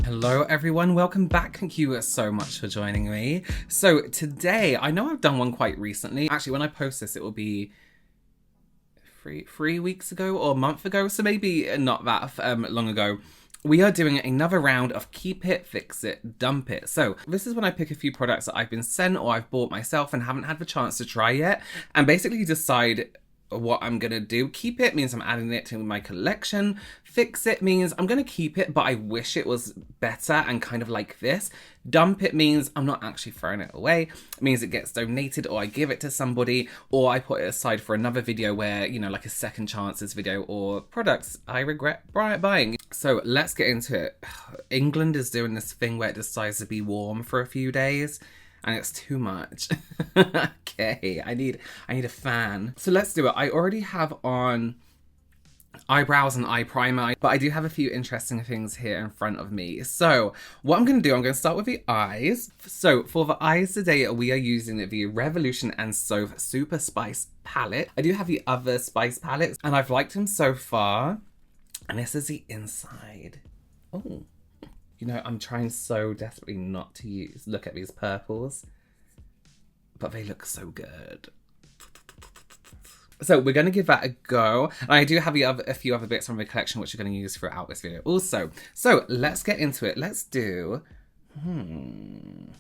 Hello everyone, welcome back. Thank you so much for joining me. So today, I know I've done one quite recently. Actually, when I post this, it will be three weeks ago or a month ago, so maybe not that long ago. We are doing another round of Keep It, Fix It, Dump It. So this is when I pick a few products that I've been sent or I've bought myself and haven't had the chance to try yet, and basically decide what I'm gonna do. Keep it means I'm adding it to my collection. Fix it means I'm gonna keep it, but I wish it was better and kind of like this. Dump it means I'm not actually throwing it away. It means it gets donated, or I give it to somebody, or I put it aside for another video where, you know, like a second chances video, or products I regret buying. So let's get into it. England is doing this thing where it decides to be warm for a few days, and it's too much. Okay, I need a fan. So let's do it. I already have on eyebrows and eye primer, but I do have a few interesting things here in front of me. So what I'm going to do, I'm going to start with the eyes. So for the eyes today, we are using the Revolution and Soph Super Spice palette. I do have the other spice palettes, and I've liked them so far. And this is the inside. Oh. You know, I'm trying so desperately not to look at these purples, but they look so good. So we're going to give that a go. And I do have a few other bits from the collection which we're going to use throughout this video also. So let's get into it. Let's do...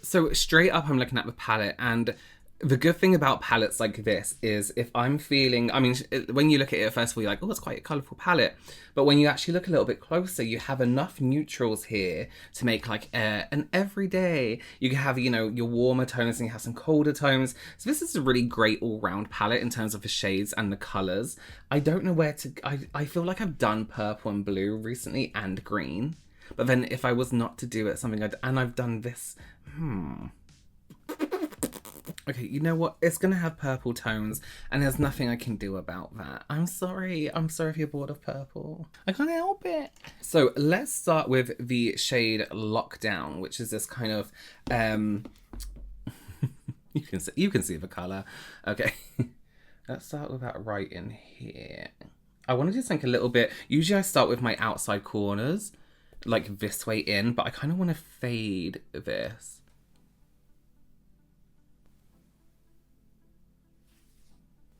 So straight up, I'm looking at the palette, and the good thing about palettes like this is if I'm feeling, I mean, when you look at it, first of all, you're like, oh, it's quite a colourful palette. But when you actually look a little bit closer, you have enough neutrals here to make like an everyday. You can have, you know, your warmer tones and you have some colder tones. So this is a really great all-round palette in terms of the shades and the colours. I don't know where to, I feel like I've done purple and blue recently and green. But then if I was not to do it, and I've done this, Okay, you know what? It's going to have purple tones, and there's nothing I can do about that. I'm sorry. I'm sorry if you're bored of purple. I can't help it. So let's start with the shade Lockdown, which is this kind of, you can see the colour. Okay, let's start with that right in here. I want to just think a little bit. Usually I start with my outside corners, like this way in, but I kind of want to fade this.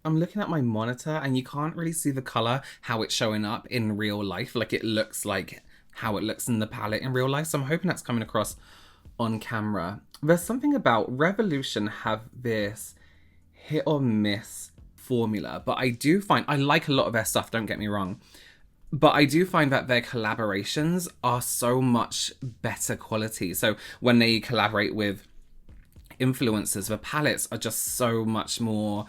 I'm looking at my monitor and you can't really see the colour, how it's showing up in real life. Like it looks like how it looks in the palette in real life. So I'm hoping that's coming across on camera. There's something about Revolution have this hit or miss formula, but I do find, I like a lot of their stuff, don't get me wrong. But I do find that their collaborations are so much better quality. So when they collaborate with influencers, the palettes are just so much more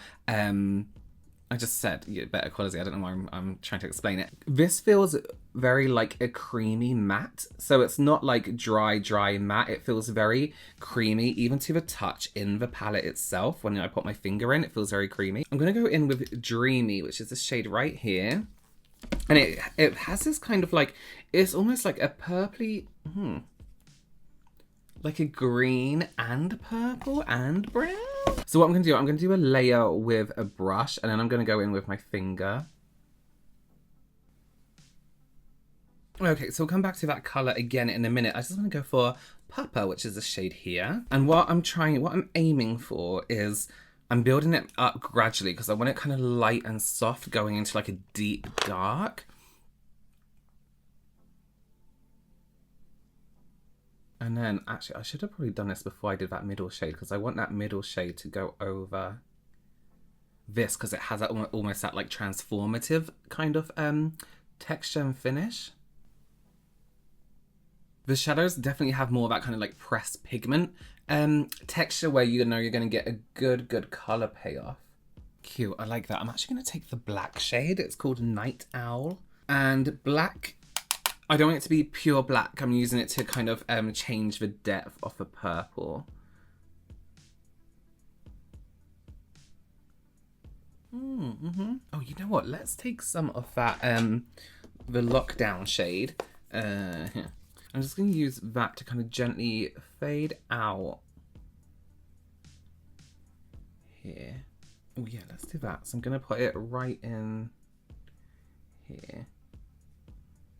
I just said better quality. I don't know why I'm trying to explain it. This feels very like a creamy matte, so it's not like dry matte. It feels very creamy, even to the touch in the palette itself. When I put my finger in, it feels very creamy. I'm gonna go in with Dreamy, which is this shade right here, and it has this kind of like, it's almost like a purpley like a green and purple and brown. So what I'm going to do, I'm going to do a layer with a brush, and then I'm going to go in with my finger. Okay, so we'll come back to that colour again in a minute. I just want to go for Papa, which is a shade here. And what I'm aiming for is, I'm building it up gradually because I want it kind of light and soft going into like a deep dark. And then, actually, I should have probably done this before I did that middle shade, because I want that middle shade to go over this, because it has that almost that like transformative kind of texture and finish. The shadows definitely have more of that kind of like pressed pigment texture, where you know you're going to get a good colour payoff. Cute, I like that. I'm actually going to take the black shade. It's called Night Owl. And black, I don't want it to be pure black. I'm using it to kind of change the depth of the purple. Oh, you know what? Let's take some of that, the Lockdown shade. Here. I'm just going to use that to kind of gently fade out here. Oh yeah, let's do that. So I'm going to put it right in here.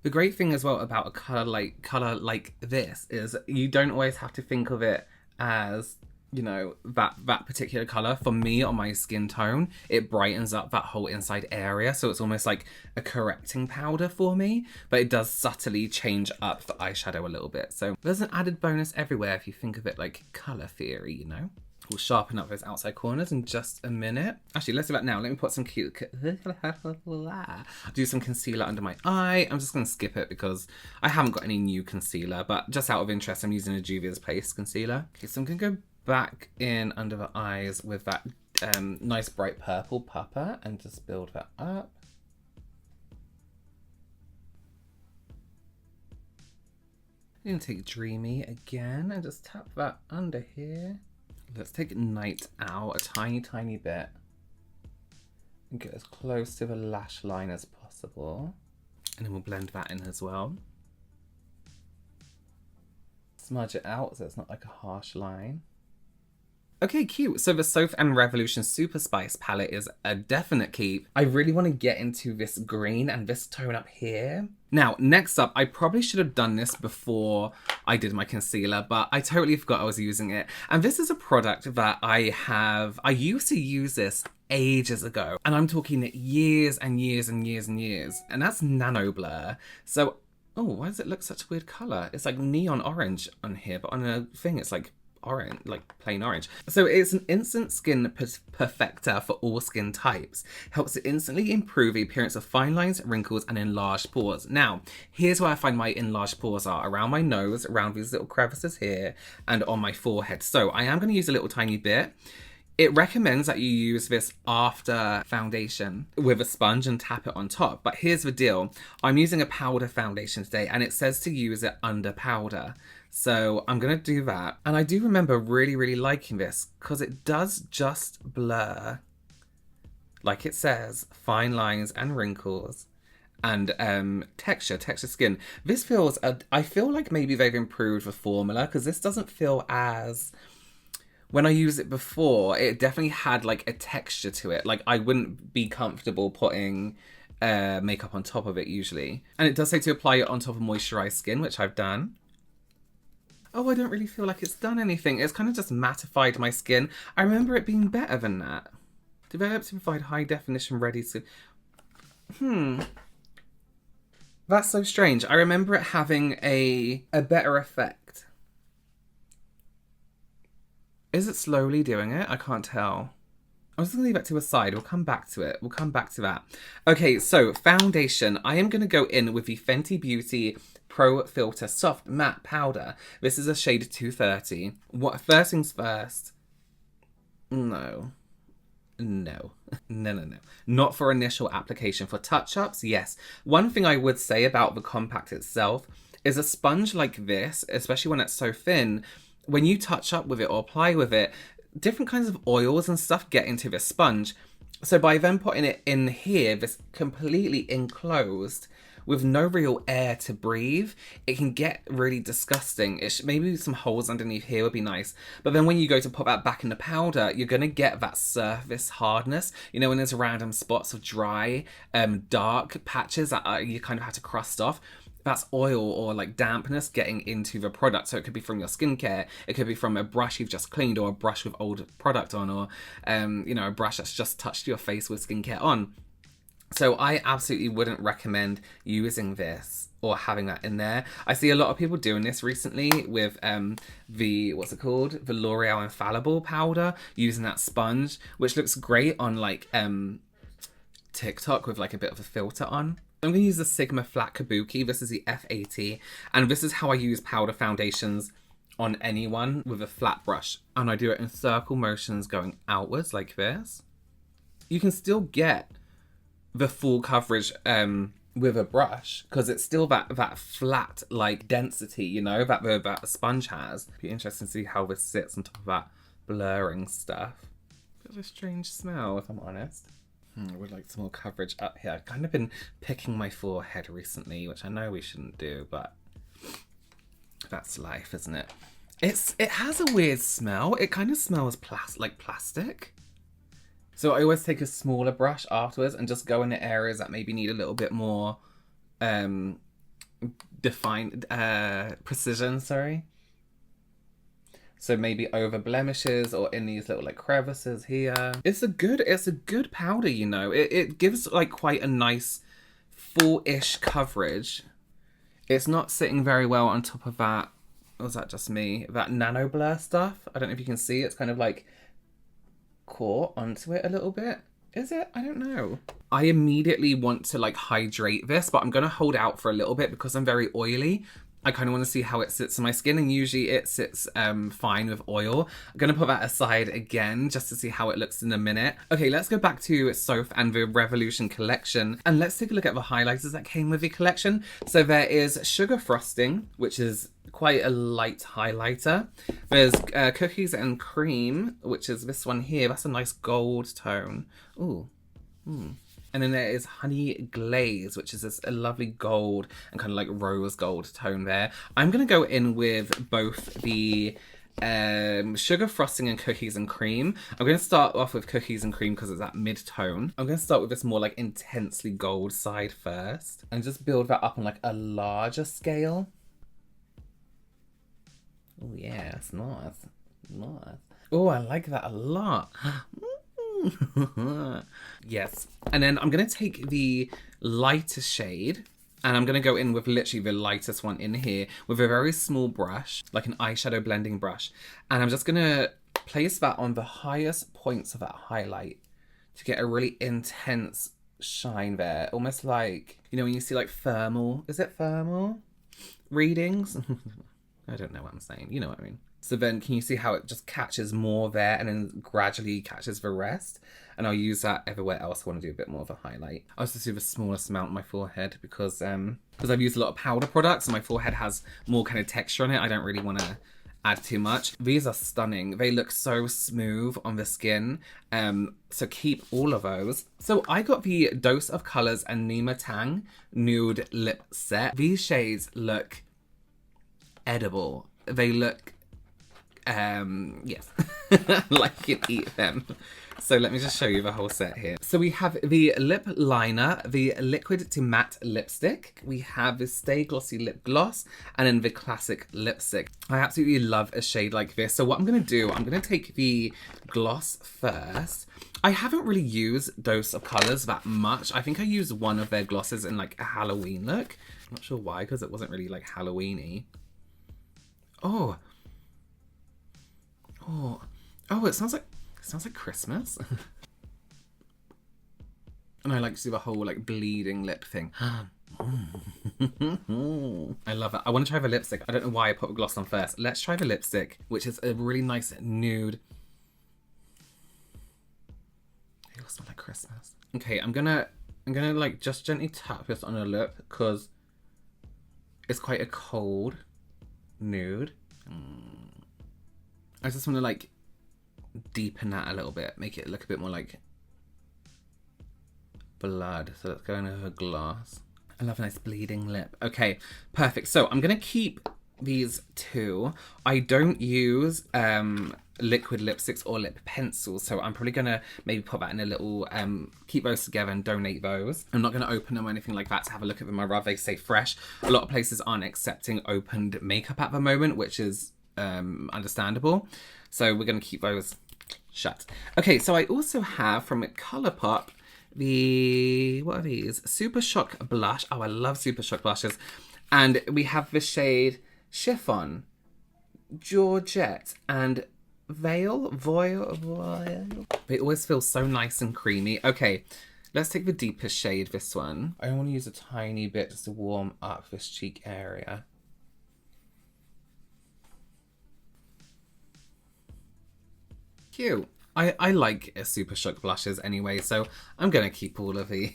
The great thing as well about a colour like this is you don't always have to think of it as, you know, that particular colour. For me, on my skin tone, it brightens up that whole inside area, so it's almost like a correcting powder for me, but it does subtly change up the eyeshadow a little bit. So there's an added bonus everywhere if you think of it like colour theory, you know? We'll sharpen up those outside corners in just a minute. Actually, let's do that now. Let me put some do some concealer under my eye. I'm just going to skip it because I haven't got any new concealer, but just out of interest, I'm using a Juvia's Place concealer. Okay, so I'm going to go back in under the eyes with that nice bright purple pupper and just build that up. I'm going to take Dreamy again and just tap that under here. Let's take Night Owl a tiny bit and get as close to the lash line as possible. And then we'll blend that in as well. Smudge it out so it's not like a harsh line. Okay, cute. So the Soph and Revolution Super Spice palette is a definite keep. I really want to get into this green and this tone up here. Now, next up, I probably should have done this before I did my concealer, but I totally forgot I was using it. And this is a product that I used to use this ages ago. And I'm talking years and years and years and years. And that's Nanoblur. So, oh, why does it look such a weird color? It's like neon orange on here, but on a thing, it's like orange, like plain orange. So it's an instant skin perfector for all skin types. Helps to instantly improve the appearance of fine lines, wrinkles, and enlarged pores. Now, here's where I find my enlarged pores are: around my nose, around these little crevices here, and on my forehead. So I am going to use a little tiny bit. It recommends that you use this after foundation with a sponge and tap it on top. But here's the deal. I'm using a powder foundation today and it says to use it under powder. So I'm going to do that. And I do remember really liking this because it does just blur, like it says, fine lines and wrinkles and texture skin. This feels, I feel like maybe they've improved the formula because this doesn't feel as... When I used it before, it definitely had like a texture to it. Like I wouldn't be comfortable putting makeup on top of it usually. And it does say to apply it on top of moisturized skin, which I've done. Oh, I don't really feel like it's done anything. It's kind of just mattified my skin. I remember it being better than that. Developed to provide high definition ready skin. That's so strange. I remember it having a better effect. Is it slowly doing it? I can't tell. I'm just going to leave it to a side. We'll come back to it. We'll come back to that. Okay, so foundation. I am going to go in with the Fenty Beauty Pro Filter Soft Matte Powder. This is a shade 230. First things first. No. Not for initial application. For touch-ups, yes. One thing I would say about the compact itself is a sponge like this, especially when it's so thin, when you touch up with it or apply with it, different kinds of oils and stuff get into the sponge. So by then putting it in here, this completely enclosed with no real air to breathe, it can get really disgusting. Maybe some holes underneath here would be nice. But then when you go to put that back in the powder, you're going to get that surface hardness. You know, when there's random spots of dry, dark patches that you kind of have to crust off. That's oil or like dampness getting into the product. So it could be from your skincare, it could be from a brush you've just cleaned or a brush with old product on, or you know, a brush that's just touched your face with skincare on. So I absolutely wouldn't recommend using this or having that in there. I see a lot of people doing this recently with the L'Oreal Infallible powder, using that sponge, which looks great on like TikTok with like a bit of a filter on. I'm going to use the Sigma Flat Kabuki. This is the F80. And this is how I use powder foundations on anyone with a flat brush. And I do it in circle motions going outwards like this. You can still get the full coverage with a brush because it's still that flat like density, you know, that the sponge has. It'd be interesting to see how this sits on top of that blurring stuff. Bit of a strange smell, if I'm honest. I would like some more coverage up here. I've kind of been picking my forehead recently, which I know we shouldn't do, but that's life, isn't it? It has a weird smell. It kind of smells like plastic. So I always take a smaller brush afterwards and just go in the areas that maybe need a little bit more precision, sorry. So maybe over blemishes or in these little like crevices here. It's a good powder, you know. It gives like quite a nice full-ish coverage. It's not sitting very well on top of that, or was that just me? That Nanoblur stuff. I don't know if you can see, it's kind of like caught onto it a little bit. Is it? I don't know. I immediately want to like hydrate this, but I'm gonna hold out for a little bit because I'm very oily. I kind of want to see how it sits on my skin, and usually it sits fine with oil. I'm going to put that aside again just to see how it looks in a minute. Okay, let's go back to Soph and the Revolution collection, and let's take a look at the highlighters that came with the collection. So there is Sugar Frosting, which is quite a light highlighter. There's Cookies and Cream, which is this one here. That's a nice gold tone. Ooh. And then there is Honey Glaze, which is this a lovely gold and kind of like rose gold tone there. I'm going to go in with both the Sugar Frosting and Cookies and Cream. I'm going to start off with Cookies and Cream because it's that mid-tone. I'm going to start with this more like intensely gold side first and just build that up on like a larger scale. Oh yeah, it's nice. Nice. Oh, I like that a lot. Yes. And then I'm going to take the lighter shade and I'm going to go in with literally the lightest one in here with a very small brush, like an eyeshadow blending brush. And I'm just going to place that on the highest points of that highlight to get a really intense shine there. Almost like, you know, when you see like thermal, is it thermal readings? I don't know what I'm saying. You know what I mean. So then can you see how it just catches more there and then gradually catches the rest? And I'll use that everywhere else. I want to do a bit more of a highlight. I also do the smallest amount on my forehead because I've used a lot of powder products and my forehead has more kind of texture on it. I don't really want to add too much. These are stunning. They look so smooth on the skin. So keep all of those. So I got the Dose of Colors and Nyma Tang Nude Lip Set. These shades look edible. They look yes, like you can eat them. So let me just show you the whole set here. So we have the lip liner, the liquid to matte lipstick. We have the Stay Glossy lip gloss, and then the classic lipstick. I absolutely love a shade like this. So what I'm going to do, I'm going to take the gloss first. I haven't really used Dose of Colors that much. I think I used one of their glosses in like a Halloween look. I'm not sure why, because it wasn't really like Halloween-y. Oh, it smells like Christmas. And I like to do the whole like bleeding lip thing. I love it. I want to try the lipstick. I don't know why I put a gloss on first. Let's try the lipstick, which is a really nice nude. It will smell like Christmas. Okay, I'm gonna like just gently tap this on her lip because it's quite a cold nude. I just want to like deepen that a little bit, make it look a bit more like blood. So let's go into her gloss. I love a nice bleeding lip. Okay, perfect. So I'm going to keep these two. I don't use liquid lipsticks or lip pencils, so I'm probably going to maybe put that in a little, keep those together and donate those. I'm not going to open them or anything like that to have a look at them. I'd rather they stay fresh. A lot of places aren't accepting opened makeup at the moment, which is understandable. So we're going to keep those shut. Okay, so I also have from Colourpop the, what are these? Super Shock Blush. Oh, I love Super Shock blushes. And we have the shade Chiffon, Georgette, and Voile. They always feel so nice and creamy. Okay, let's take the deepest shade, this one. I want to use a tiny bit just to warm up this cheek area. Cute. I like Super Shock blushes anyway, so I'm going to keep all of these.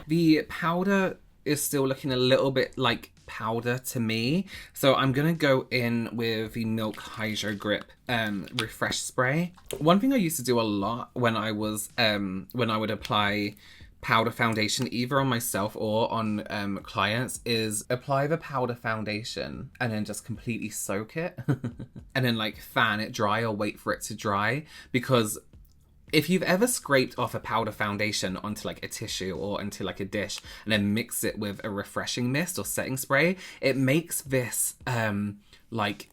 The powder is still looking a little bit like powder to me, so I'm going to go in with the Milk Hydro Grip Refresh Spray. One thing I used to do a lot when I was, when I would apply powder foundation either on myself or on clients is apply the powder foundation and then just completely soak it and then like fan it dry or wait for it to dry, because If you've ever scraped off a powder foundation onto like a tissue or into like a dish and then mix it with a refreshing mist or setting spray, it makes this like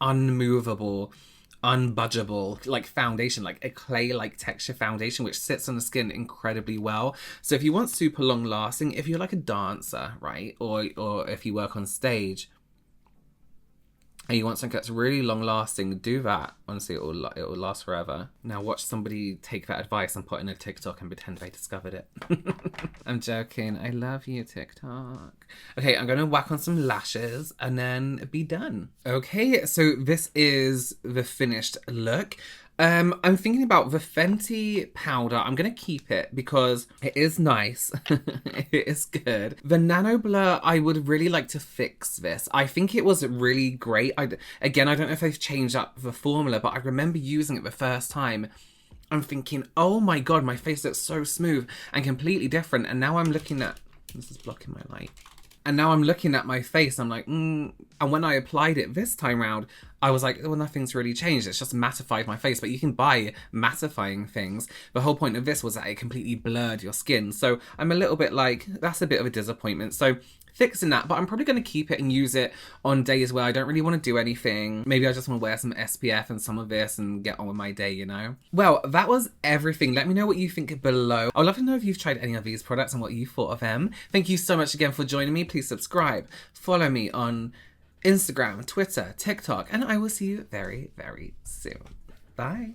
unmovable, unbudgeable like foundation, like a clay-like texture foundation, which sits on the skin incredibly well. So if you want super long lasting, if you're like a dancer, right, or if you work on stage and you want something that's really long lasting, do that. Honestly, it will last forever. Now watch somebody take that advice and put in a TikTok and pretend they discovered it. I'm joking. I love you, TikTok. Okay, I'm gonna whack on some lashes and then be done. Okay, so this is the finished look. I'm thinking about the Fenty powder. I'm going to keep it because it is nice. It is good. The Nanoblur, I would really like to fix this. I think it was really great. Again, I don't know if they've changed up the formula, but I remember using it the first time. I'm thinking, oh my God, my face looks so smooth and completely different. And now I'm looking at... This is blocking my light. And now I'm looking at my face, I'm like, And when I applied it this time round, I was like, well, nothing's really changed. It's just mattified my face. But you can buy mattifying things. The whole point of this was that it completely blurred your skin. So I'm a little bit like, that's a bit of a disappointment. So fixing that, but I'm probably going to keep it and use it on days where I don't really want to do anything. Maybe I just want to wear some SPF and some of this and get on with my day, you know? Well, that was everything. Let me know what you think below. I'd love to know if you've tried any of these products and what you thought of them. Thank you so much again for joining me. Please subscribe, follow me on Instagram, Twitter, TikTok, and I will see you very, very soon. Bye.